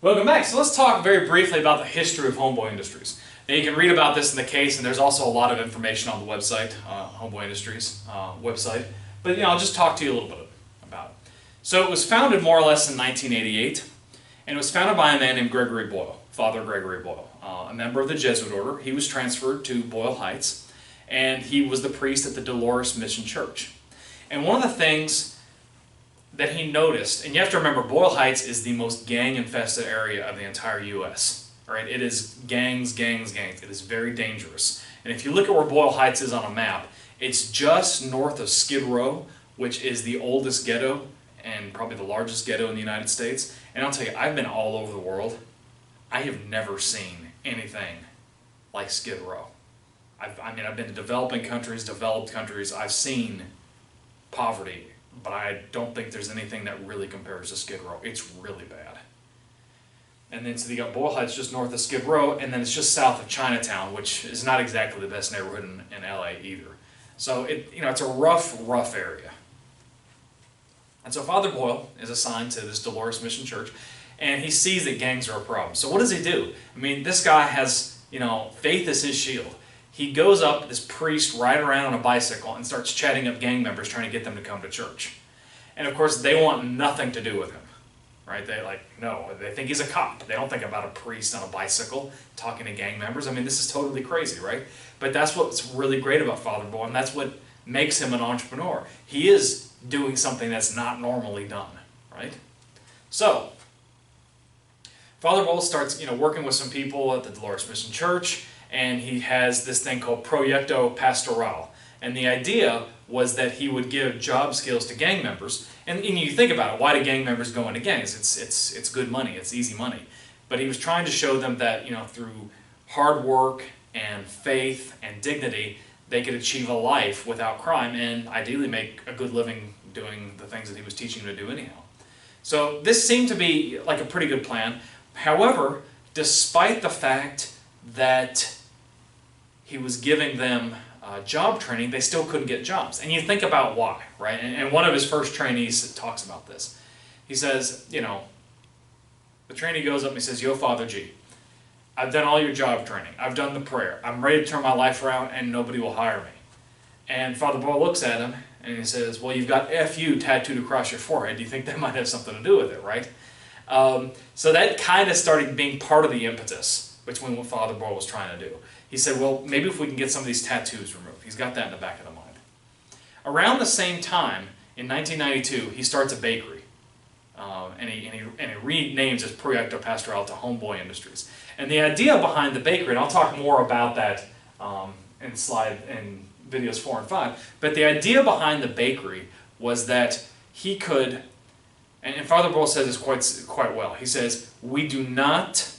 Welcome back. So let's talk very briefly about the history of Homeboy Industries. Now you can read about this in the case, and there's also a lot of information on the website, Homeboy Industries website. But I'll just talk to you a little bit about it. So it was founded more or less in 1988, and it was founded by a man named Gregory Boyle, Father Gregory Boyle, a member of the Jesuit order. He was transferred to Boyle Heights, and he was the priest at the Dolores Mission Church. And one of the things that he noticed, and you have to remember, Boyle Heights is the most gang-infested area of the entire U.S. Right? It is gangs, gangs, gangs. It is very dangerous. And if you look at where Boyle Heights is on a map, it's just north of Skid Row, which is the oldest ghetto and probably the largest ghetto in the United States. And I'll tell you, I've been all over the world. I have never seen anything like Skid Row. I've been to developing countries, developed countries. I've seen poverty, but I don't think there's anything that really compares to Skid Row. It's really bad. And then so you got Boyle Heights just north of Skid Row, and then it's just south of Chinatown, which is not exactly the best neighborhood in LA either. So it's a rough area. And so Father Boyle is assigned to this Dolores Mission Church, and he sees that gangs are a problem. So what does he do? This guy has, faith is his shield. He goes up, this priest, riding around on a bicycle and starts chatting up gang members, trying to get them to come to church. And of course, they want nothing to do with him, right? They think he's a cop. They don't think about a priest on a bicycle talking to gang members. This is totally crazy, right? But that's what's really great about Father Boyle, and that's what makes him an entrepreneur. He is doing something that's not normally done, right? So, Father Boyle starts, working with some people at the Dolores Mission Church, and he has this thing called Proyecto Pastoral. And the idea was that he would give job skills to gang members. And you think about it, why do gang members go into gangs? It's good money, it's easy money. But he was trying to show them that, through hard work and faith and dignity, they could achieve a life without crime and ideally make a good living doing the things that he was teaching them to do anyhow. So this seemed to be like a pretty good plan. However, despite the fact that he was giving them job training, they still couldn't get jobs. And you think about why, right? And one of his first trainees talks about this. He says, the trainee goes up and he says, "Yo, Father G, I've done all your job training. I've done the prayer. I'm ready to turn my life around and nobody will hire me." And Father Boyle looks at him and he says, "Well, you've got FU tattooed across your forehead. Do you think that might have something to do with it, right?" So that kind of started being part of the impetus between what Father Boyle was trying to do. He said, well, maybe if we can get some of these tattoos removed. He's got that in the back of the mind. Around the same time, in 1992, he starts a bakery. And he renames his Proyecto Pastoral to Homeboy Industries. And the idea behind the bakery, and I'll talk more about that in videos 4 and 5, but the idea behind the bakery was that he could, and Father Boyle says this quite well. He says, "We do not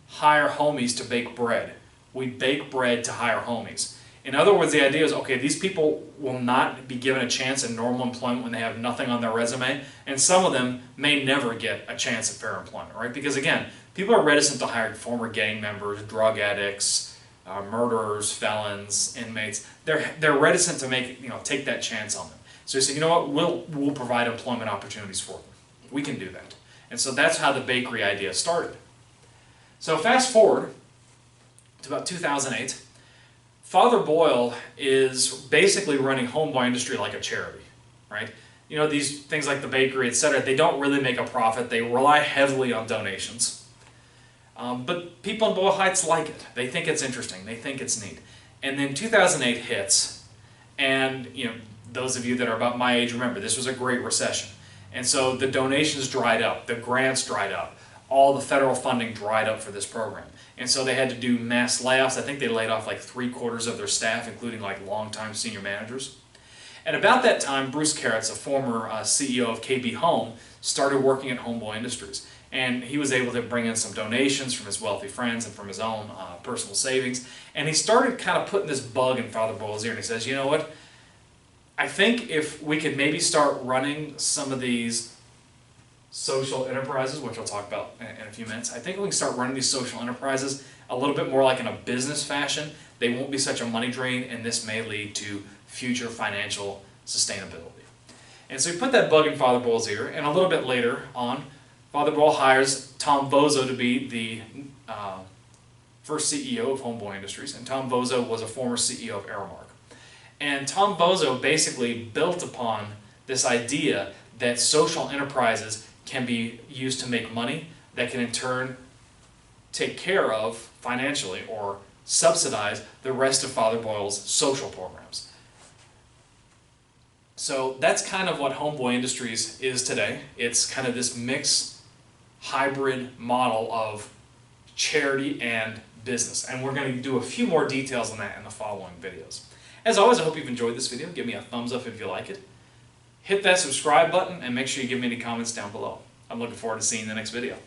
hire homies to bake bread. We bake bread to hire homies." In other words, the idea is, okay, these people will not be given a chance in normal employment when they have nothing on their resume, and some of them may never get a chance at fair employment, right? Because again, people are reticent to hire former gang members, drug addicts, murderers, felons, inmates. They're reticent to take that chance on them. So he said, you know what, we'll provide employment opportunities for them. We can do that. And so that's how the bakery idea started. So fast forward to about 2008, Father Boyle is basically running Homeboy Industry like a charity, right? These things like the bakery, etc., they don't really make a profit. They rely heavily on donations. But people in Boyle Heights like it. They think it's interesting. They think it's neat. And then 2008 hits, and those of you that are about my age remember, this was a great recession. And so the donations dried up, the grants dried up, all the federal funding dried up for this program. And so they had to do mass layoffs. I think they laid off like 3/4 of their staff, including like longtime senior managers. And about that time, Bruce Carrots, a former CEO of KB Home, started working at Homeboy Industries. And he was able to bring in some donations from his wealthy friends and from his own personal savings. And he started kind of putting this bug in Father Boyle's ear. And he says, you know what? I think if we could maybe start running some of these social enterprises, which I'll talk about in a few minutes, I think we can start running these social enterprises a little bit more like in a business fashion. They won't be such a money drain, and this may lead to future financial sustainability. And so he put that bug in Father Boyle's ear, and a little bit later on, Father Boyle hires Tom Bozo to be the first CEO of Homeboy Industries, and Tom Bozo was a former CEO of Aramark. And Tom Bozo basically built upon this idea that social enterprises can be used to make money that can in turn take care of financially or subsidize the rest of Father Boyle's social programs. So that's kind of what Homeboy Industries is today. It's kind of this mixed hybrid model of charity and business. And we're going to do a few more details on that in the following videos. As always, I hope you've enjoyed this video. Give me a thumbs up if you like it. Hit that subscribe button and make sure you give me any comments down below. I'm looking forward to seeing you in the next video.